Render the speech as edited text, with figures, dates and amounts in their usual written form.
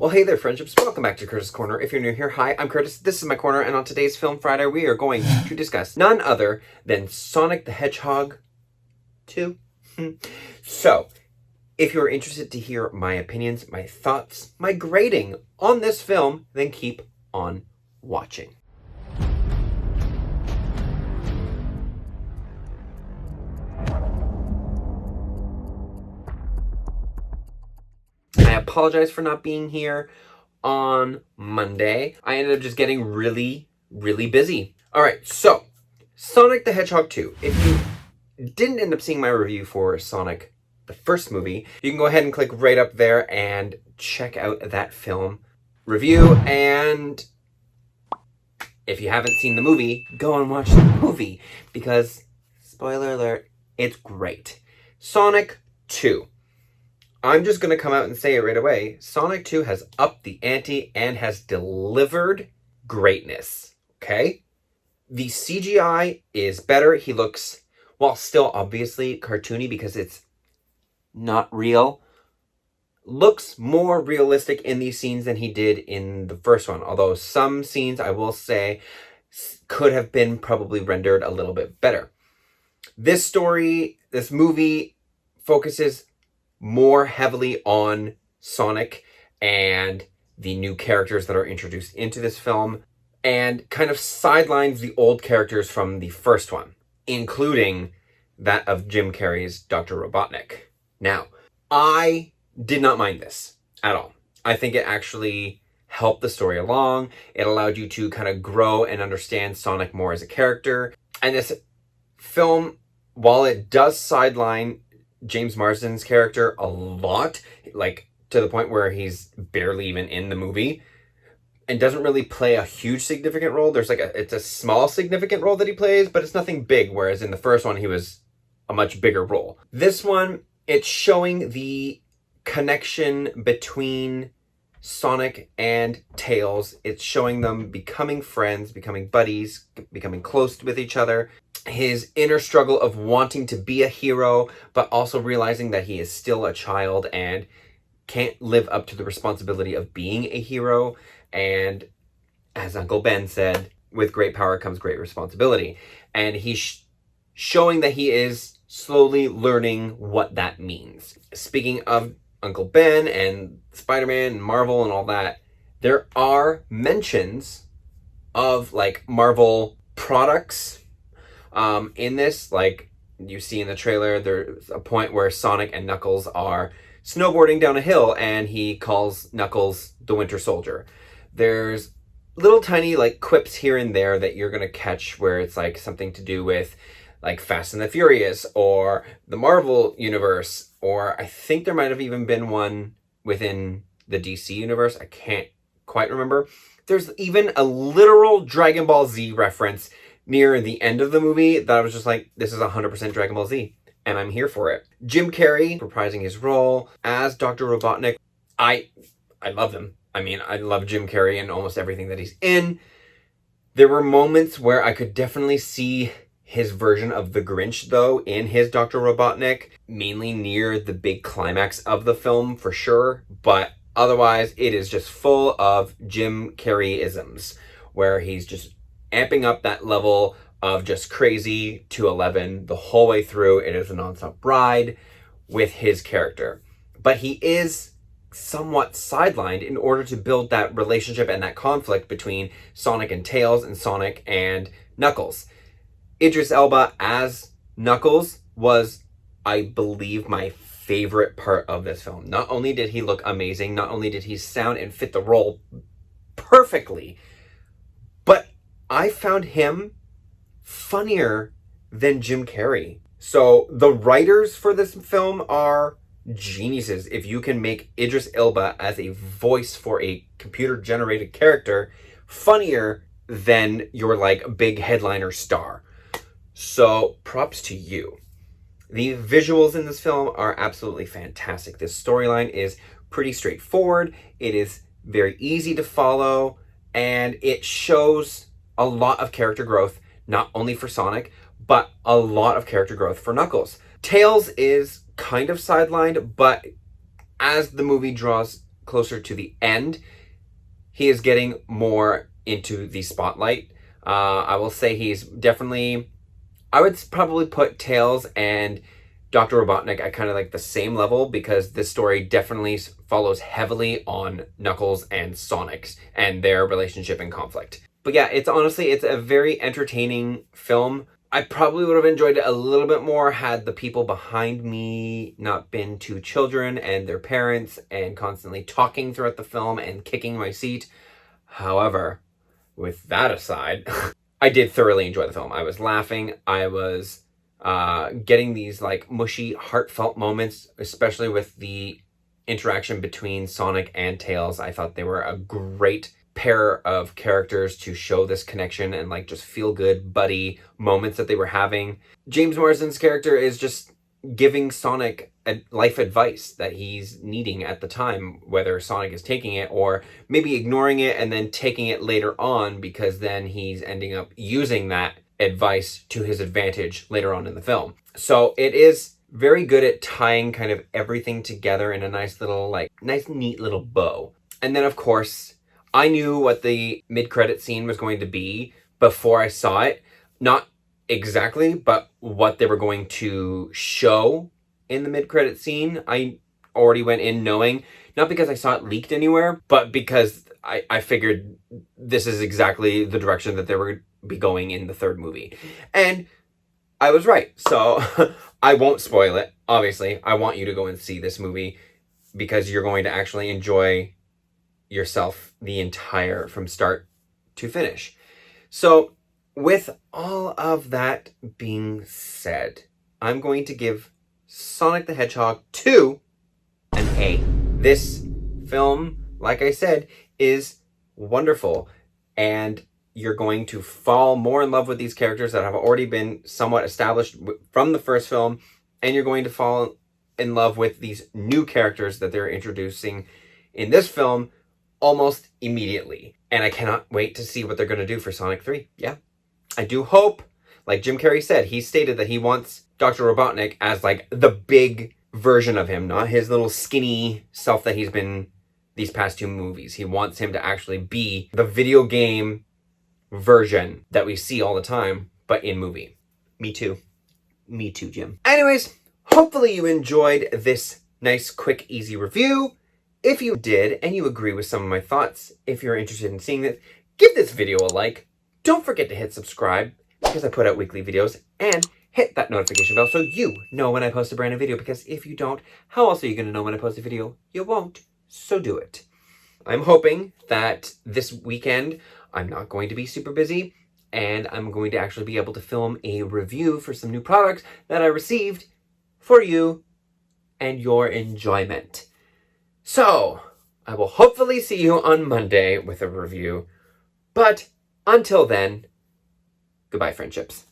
Well, hey there, friendships. Welcome back to Curtis' Corner. If you're new here, hi, I'm Curtis. This is my corner, and on today's Film Friday, we are going to discuss none other than Sonic the Hedgehog 2. So, if you're interested to hear my opinions, my thoughts, my grading on this film, then keep on watching. I apologize for not being here on Monday. I ended up just getting really busy. All right, so Sonic the Hedgehog 2. If you didn't end up seeing my review for Sonic, the first movie, you can go ahead and click right up there and check out that film review. And if you haven't seen the movie, go and watch the movie because, spoiler alert, it's great. Sonic 2. I'm just going to come out and say it right away. Sonic 2 has upped the ante and has delivered greatness. Okay? The CGI is better. He looks, while still obviously cartoony because it's not real, looks more realistic in these scenes than he did in the first one. Although some scenes, I will say, could have been probably rendered a little bit better. This movie focuses more heavily on Sonic and the new characters that are introduced into this film, and kind of sidelines the old characters from the first one, including that of Jim Carrey's Dr. Robotnik. Now, I did not mind this at all. I think it actually helped the story along. It allowed you to kind of grow and understand Sonic more as a character. And this film, while it does sideline James Marsden's character a lot, like to the point where he's barely even in the movie and doesn't really play a huge significant role. It's a small significant role that he plays, but it's nothing big, whereas in the first one he was a much bigger role. This one, it's showing the connection between Sonic and Tails. It's showing them becoming friends, becoming buddies, becoming close with each other. His inner struggle of wanting to be a hero, but also realizing that he is still a child and can't live up to the responsibility of being a hero. And as Uncle Ben said, with great power comes great responsibility. And he's showing that he is slowly learning what that means. Speaking of Uncle Ben and Spider-Man and Marvel and all that, there are mentions of like Marvel products in this. Like you see in the trailer, there's a point where Sonic and Knuckles are snowboarding down a hill and he calls Knuckles the Winter Soldier. There's little tiny like quips here and there that you're gonna catch where it's like something to do with like Fast and the Furious or the Marvel universe, or I think there might have even been one within the DC universe. I can't quite remember. There's even a literal Dragon Ball Z reference near the end of the movie that I was just like, this is 100% Dragon Ball Z, and I'm here for it. Jim Carrey reprising his role as Dr. Robotnik. I love him. I mean, I love Jim Carrey in almost everything that he's in. There were moments where I could definitely see his version of the Grinch, though, in his Dr. Robotnik, mainly near the big climax of the film, for sure. But otherwise, it is just full of Jim Carrey-isms, where he's just amping up that level of just crazy to 11 the whole way through. It is a nonstop ride with his character. But he is somewhat sidelined in order to build that relationship and that conflict between Sonic and Tails and Sonic and Knuckles. Idris Elba as Knuckles was, I believe, my favorite part of this film. Not only did he look amazing, not only did he sound and fit the role perfectly, but I found him funnier than Jim Carrey. So the writers for this film are geniuses. If you can make Idris Elba as a voice for a computer-generated character funnier than your like big headliner star. So props to you. The visuals in this film are absolutely fantastic. This storyline is pretty straightforward. It is very easy to follow, and it shows a lot of character growth, not only for Sonic, but a lot of character growth for Knuckles. Tails is kind of sidelined, but as the movie draws closer to the end, he is getting more into the spotlight. I will say he's definitely, I would probably put Tails and Dr. Robotnik at kind of like the same level, because this story definitely follows heavily on Knuckles and Sonic and their relationship and conflict. But yeah, it's a very entertaining film. I probably would have enjoyed it a little bit more had the people behind me not been two children and their parents and constantly talking throughout the film and kicking my seat. However, with that aside, I did thoroughly enjoy the film. I was laughing. I was getting these like mushy, heartfelt moments, especially with the interaction between Sonic and Tails. I thought they were a great pair of characters to show this connection and like just feel good buddy moments that they were having. James Marsden's character is just giving Sonic life advice that he's needing at the time, whether Sonic is taking it or maybe ignoring it and then taking it later on, because then he's ending up using that advice to his advantage later on in the film. So it is very good at tying kind of everything together in a nice neat little bow. And then of course, I knew what the mid-credit scene was going to be before I saw it. Not exactly, but what they were going to show in the mid-credit scene, I already went in knowing, not because I saw it leaked anywhere, but because I figured this is exactly the direction that they were be going in the third movie. And I was right. So I won't spoil it. Obviously, I want you to go and see this movie because you're going to actually enjoy yourself the entire from start to finish. So with all of that being said, I'm going to give Sonic the Hedgehog 2 an A. This film, like I said, is wonderful, and you're going to fall more in love with these characters that have already been somewhat established from the first film, and you're going to fall in love with these new characters that they're introducing in this film almost immediately. And I cannot wait to see what they're going to do for Sonic 3. Yeah. I do hope, like Jim Carrey said, he stated that he wants Dr. Robotnik as like the big version of him, not his little skinny self that he's been these past two movies. He wants him to actually be the video game version that we see all the time, but in movie. Me too. Me too, Jim. Anyways, hopefully you enjoyed this nice, quick, easy review. If you did, and you agree with some of my thoughts, if you're interested in seeing this, give this video a like. Don't forget to hit subscribe, because I put out weekly videos, and hit that notification bell so you know when I post a brand new video, because if you don't, how else are you going to know when I post a video? You won't, so do it. I'm hoping that this weekend I'm not going to be super busy, and I'm going to actually be able to film a review for some new products that I received for you and your enjoyment. So, I will hopefully see you on Monday with a review. But until then, goodbye, friendships.